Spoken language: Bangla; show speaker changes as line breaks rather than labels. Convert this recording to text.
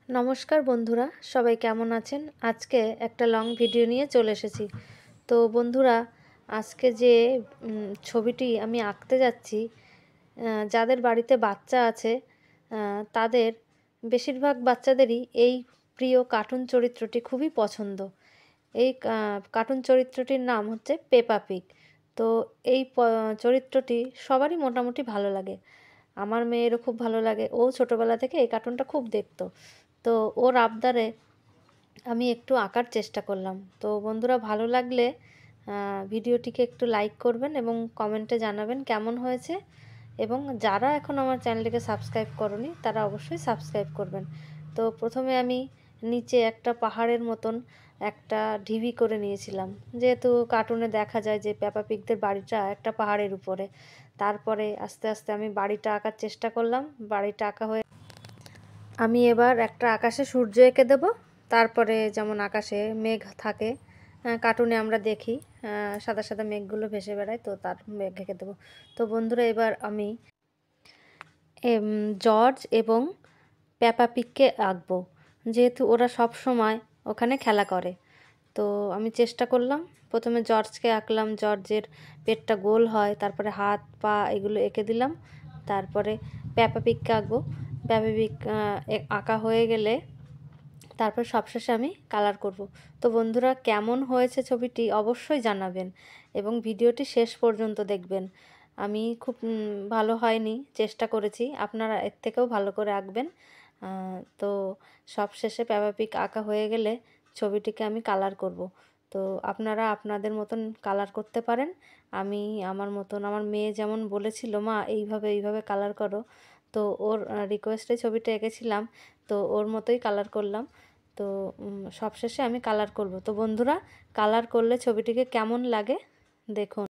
নমস্কার বন্ধুরা, সবাই কেমন আছেন? আজকে একটা লং ভিডিও নিয়ে চলে এসেছি। তো বন্ধুরা, আজকে যে ছবিটি আমি আঁকতে যাচ্ছি, যাদের বাড়িতে বাচ্চা আছে তাদের বেশিরভাগ বাচ্চাদেরই এই প্রিয় কার্টুন চরিত্রটি খুবই পছন্দ। এই কার্টুন চরিত্রটির নাম হচ্ছে পেপা পিগ। তো এই চরিত্রটি সবারই মোটামুটি ভালো লাগে। আমার মেয়েরও খুব ভালো লাগে, ও ছোটোবেলা থেকে এই কার্টুনটা খুব দেখতো। তো ওর আবদারে আমি একটু আঁকার চেষ্টা করলাম। তো বন্ধুরা, ভালো লাগলে ভিডিওটিকে একটু লাইক করবেন এবং কমেন্টে জানাবেন কেমন হয়েছে, এবং যারা এখন আমার চ্যানেলটিকে সাবস্ক্রাইব করনি তারা অবশ্যই সাবস্ক্রাইব করবেন। তো প্রথমে আমি নিচে একটা পাহাড়ের মতন একটা ঢিবি করে নিয়েছিলাম, যেহেতু কার্টুনে দেখা যায় যে পেপা পিগদের বাড়িটা একটা পাহাড়ের উপরে। তারপরে আস্তে আস্তে আমি বাড়িটা আঁকার চেষ্টা করলাম। বাড়িটা আঁকা হয়ে আমি এবার একটা আকাশে সূর্য এঁকে দেব। তারপরে যেমন আকাশে মেঘ থাকে, কার্টুনে আমরা দেখি সাদা সাদা মেঘগুলো ভেসে বেড়ায়, তো তার মেঘ এঁকে দেবো। তো বন্ধুরা, এবার আমি জর্জ এবং পেপা পিগকে আঁকবো, যেহেতু ওরা সব সময় ওখানে খেলা করে। তো আমি চেষ্টা করলাম, প্রথমে জর্জকে আঁকলাম, জর্জের পেটটা গোল হয়, তারপরে হাত পা এগুলো এঁকে দিলাম। তারপরে পেপা পিগকে আঁকবো। পেপা পিগ আঁকা হয়ে গেলে তারপর সবশেষে আমি কালার করব। তো বন্ধুরা, কেমন হয়েছে ছবিটি অবশ্যই জানাবেন এবং ভিডিওটি শেষ পর্যন্ত দেখবেন। আমি খুব ভালো হয়নি, চেষ্টা করেছি, আপনারা এর থেকেও ভালো করে আঁকবেন। তো সবশেষে পেপা পিগ আঁকা হয়ে গেলে ছবিটিকে আমি কালার করব। তো আপনারা আপনাদের মতন কালার করতে পারেন। আমি আমার মতন, আমার মেয়ে যেমন বলেছিল, মা এইভাবে এইভাবে কালার করো, তো ওর রিকোয়েস্টে ছবিটা এঁকেছিলাম। তো ওর মতোই কালার করলাম। তো সবশেষে আমি কালার করব। তো বন্ধুরা, কালার করলে ছবিটিকে কেমন লাগে দেখুন।